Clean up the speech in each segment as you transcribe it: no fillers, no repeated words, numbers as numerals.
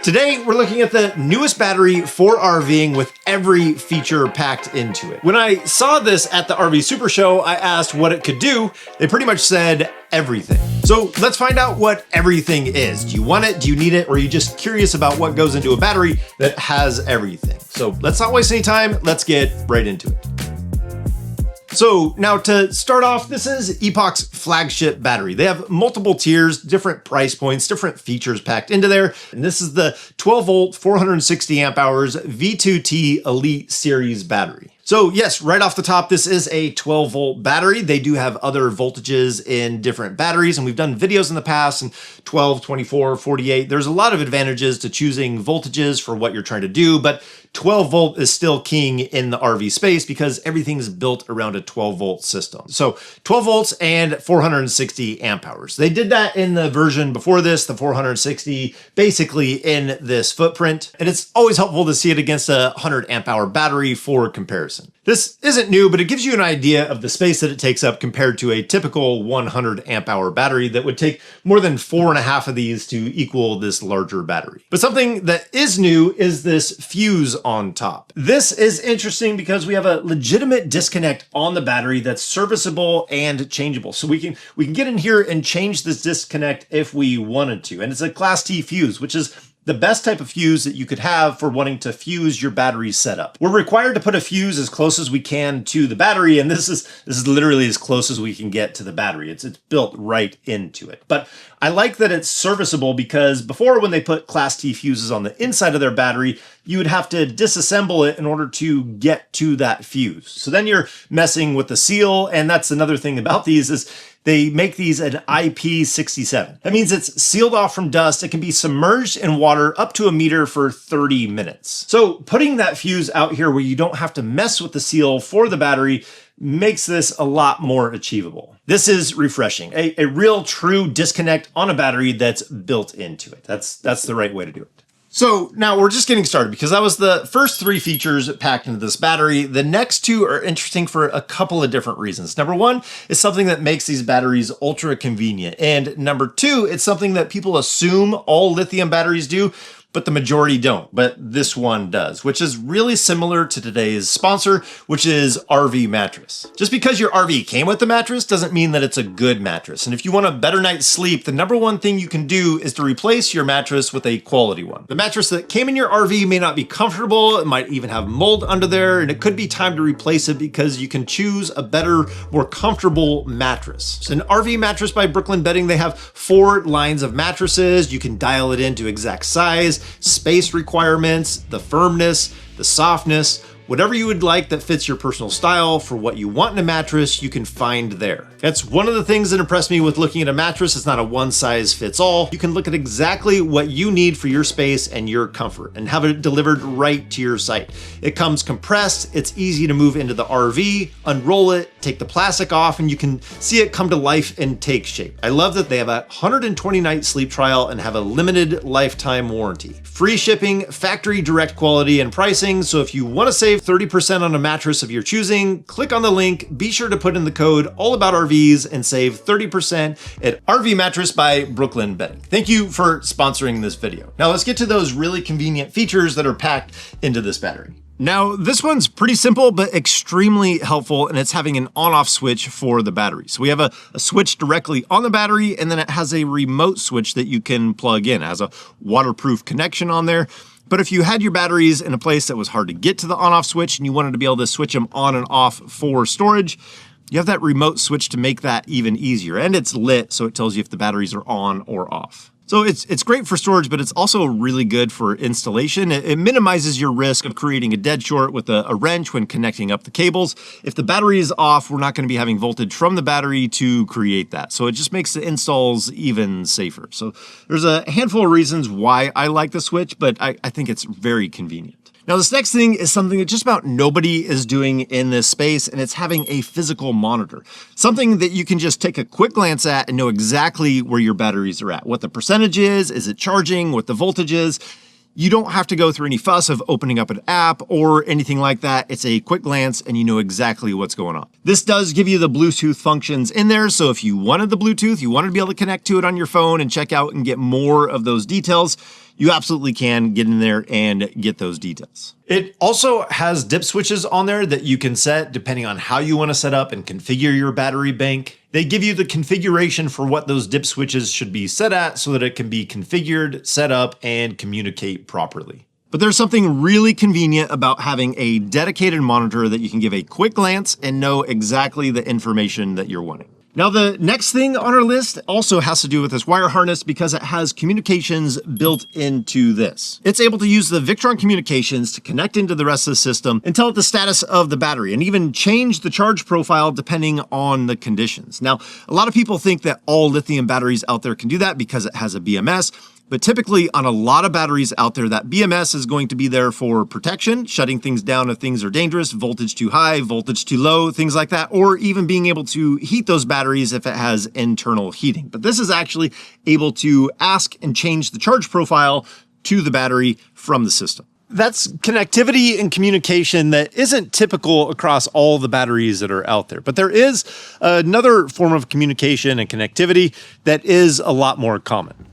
Today, we're looking at the newest battery for RVing with every feature packed into it. When I saw this at the RV Super Show, I asked what it could do. They pretty much said everything. So let's find out what everything is. Do you want it? Do you need it? Or are you just curious about what goes into a battery that has everything? So let's not waste any time. Let's get right into it. So now to start off, this is Epoch's flagship battery. They have multiple tiers, different price points, different features packed into there. And this is the 12 volt, 460 amp hours V2-T Elite Series battery. So yes, right off the top, this is a 12 volt battery. They do have other voltages in different batteries, and we've done videos in the past, and 12, 24, 48. There's a lot of advantages to choosing voltages for what you're trying to do, but 12 volt is still king in the RV space because everything's built around a 12 volt system. So 12 volts and 460 amp hours. They did that in the version before this, the 460, basically in this footprint. And it's always helpful to see it against a 100 amp hour battery for comparison. This isn't new, but it gives you an idea of the space that it takes up compared to a typical 100 amp hour battery that would take more than 4.5 of these to equal this larger battery. But something that is new is this fuse on top. This is interesting because we have a legitimate disconnect on the battery that's serviceable and changeable. So we can get in here and change this disconnect if we wanted to. And it's a Class T fuse, which is the best type of fuse that you could have for wanting to fuse your battery setup. We're required to put a fuse as close as we can to the battery, and this is literally as close as we can get to the battery. It's built right into it. But I like that it's serviceable because before, when they put Class T fuses on the inside of their battery, you would have to disassemble it in order to get to that fuse. So then you're messing with the seal, and that's another thing about these is they make these an IP67. That means it's sealed off from dust. It can be submerged in water up to a meter for 30 minutes. So putting that fuse out here where you don't have to mess with the seal for the battery makes this a lot more achievable. This is refreshing. A real true disconnect on a battery that's built into it. That's the right way to do it. So now we're just getting started because that was the first 3 features packed into this battery. The next 2 are interesting for a couple of different reasons. Number 1 is something that makes these batteries ultra convenient. And number 2, it's something that people assume all lithium batteries do, but the majority don't. But this one does, which is really similar to today's sponsor, which is RV Mattress. Just because your RV came with the mattress doesn't mean that it's a good mattress. And if you want a better night's sleep, the number 1 thing you can do is to replace your mattress with a quality one. The mattress that came in your RV may not be comfortable, it might even have mold under there, and it could be time to replace it because you can choose a better, more comfortable mattress. So an RV Mattress by Brooklyn Bedding, they have 4 lines of mattresses. You can dial it into exact size, space requirements, the firmness, the softness, whatever you would like that fits your personal style for what you want in a mattress, you can find there. That's one of the things that impressed me with looking at a mattress. It's not a one size fits all. You can look at exactly what you need for your space and your comfort and have it delivered right to your site. It comes compressed, it's easy to move into the RV, unroll it, take the plastic off, and you can see it come to life and take shape. I love that they have a 120-night sleep trial and have a limited lifetime warranty. Free shipping, factory direct quality and pricing. So if you want to save 30% on a mattress of your choosing, click on the link, be sure to put in the code AllAboutRVs and save 30% at RV Mattress by Brooklyn Bedding. Thank you for sponsoring this video. Now let's get to those really convenient features that are packed into this battery. Now, this one's pretty simple, but extremely helpful, and it's having an on-off switch for the battery. So we have a switch directly on the battery, and then it has a remote switch that you can plug in. It has a waterproof connection on there. But if you had your batteries in a place that was hard to get to the on-off switch and you wanted to be able to switch them on and off for storage, you have that remote switch to make that even easier. And it's lit, so it tells you if the batteries are on or off. So it's great for storage, but it's also really good for installation. It minimizes your risk of creating a dead short with a wrench when connecting up the cables. If the battery is off, we're not going to be having voltage from the battery to create that. So it just makes the installs even safer. So there's a handful of reasons why I like the switch, but I think it's very convenient. Now, this next thing is something that just about nobody is doing in this space, and it's having a physical monitor. Something that you can just take a quick glance at and know exactly where your batteries are at, what the percentage is it charging, what the voltage is. You don't have to go through any fuss of opening up an app or anything like that. It's a quick glance and you know exactly what's going on. This does give you the Bluetooth functions in there. So if you wanted the Bluetooth, you wanted to be able to connect to it on your phone and check out and get more of those details, you absolutely can get in there and get those details. It also has dip switches on there that you can set depending on how you want to set up and configure your battery bank. They give you the configuration for what those dip switches should be set at so that it can be configured, set up, and communicate properly. But there's something really convenient about having a dedicated monitor that you can give a quick glance and know exactly the information that you're wanting. Now, the next thing on our list also has to do with this wire harness because it has communications built into this. It's able to use the Victron communications to connect into the rest of the system and tell it the status of the battery and even change the charge profile depending on the conditions. Now, a lot of people think that all lithium batteries out there can do that because it has a BMS. But typically on a lot of batteries out there, that BMS is going to be there for protection, shutting things down if things are dangerous, voltage too high, voltage too low, things like that, or even being able to heat those batteries if it has internal heating. But this is actually able to ask and change the charge profile to the battery from the system. That's connectivity and communication that isn't typical across all the batteries that are out there. But there is another form of communication and connectivity that is a lot more common.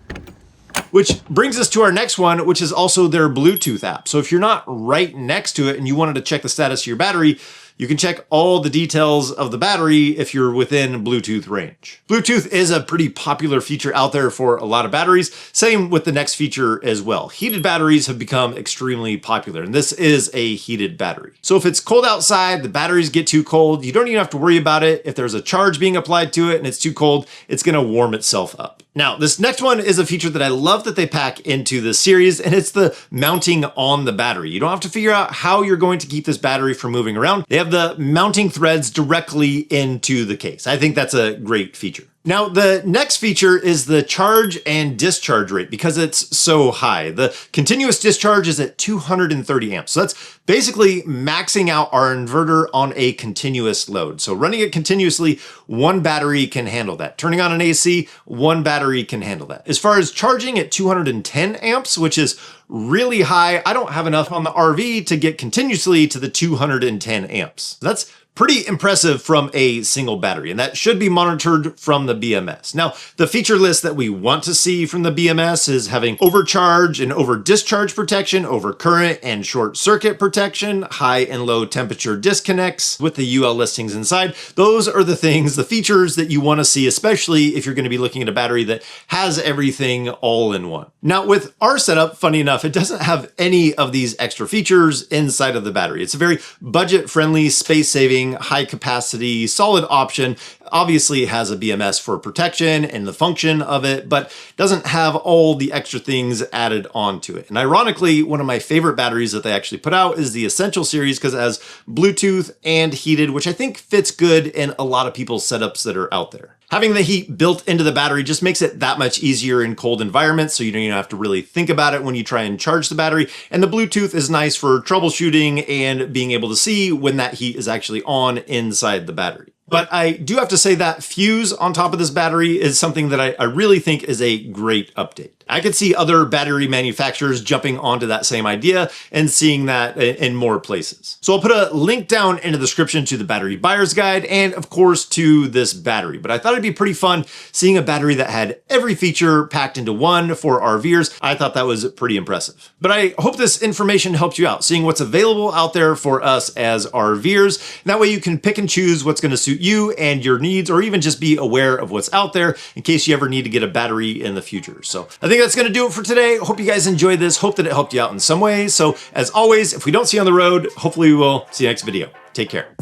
Which brings us to our next one, which is also their Bluetooth app. So if you're not right next to it and you wanted to check the status of your battery, you can check all the details of the battery if you're within Bluetooth range. Bluetooth is a pretty popular feature out there for a lot of batteries. Same with the next feature as well. Heated batteries have become extremely popular, and this is a heated battery. So if it's cold outside, the batteries get too cold, you don't even have to worry about it. If there's a charge being applied to it and it's too cold, it's gonna warm itself up. Now, this next one is a feature that I love that they pack into this series, and it's the mounting on the battery. You don't have to figure out how you're going to keep this battery from moving around. They have the mounting threads directly into the case. I think that's a great feature. Now, the next feature is the charge and discharge rate because it's so high. The continuous discharge is at 230 amps. So that's basically maxing out our inverter on a continuous load. So running it continuously, one battery can handle that. Turning on an AC, one battery can handle that. As far as charging at 210 amps, which is really high, I don't have enough on the RV to get continuously to the 210 amps. That's pretty impressive from a single battery, and that should be monitored from the BMS. Now, the feature list that we want to see from the BMS is having overcharge and over discharge protection, over current and short circuit protection, high and low temperature disconnects with the UL listings inside. Those are the things, the features that you want to see, especially if you're going to be looking at a battery that has everything all in one. Now, with our setup, funny enough, it doesn't have any of these extra features inside of the battery. It's a very budget-friendly, space-saving, high capacity, solid option. Obviously it has a BMS for protection and the function of it, but doesn't have all the extra things added onto it. And ironically, one of my favorite batteries that they actually put out is the Essential series because it has Bluetooth and heated, which I think fits good in a lot of people's setups that are out there. Having the heat built into the battery just makes it that much easier in cold environments, so you don't even have to really think about it when you try and charge the battery. And the Bluetooth is nice for troubleshooting and being able to see when that heat is actually on inside the battery. But I do have to say that fuse on top of this battery is something that I really think is a great update. I could see other battery manufacturers jumping onto that same idea and seeing that in more places. So I'll put a link down in the description to the battery buyer's guide and of course to this battery. But I thought it'd be pretty fun seeing a battery that had every feature packed into one for RVers. I thought that was pretty impressive. But I hope this information helped you out, seeing what's available out there for us as RVers. And that way you can pick and choose what's going to suit you and your needs, or even just be aware of what's out there in case you ever need to get a battery in the future. So I think that's going to do it for today. Hope you guys enjoyed this. Hope that it helped you out in some way. So as always, if we don't see you on the road, hopefully we will see you next video. Take care.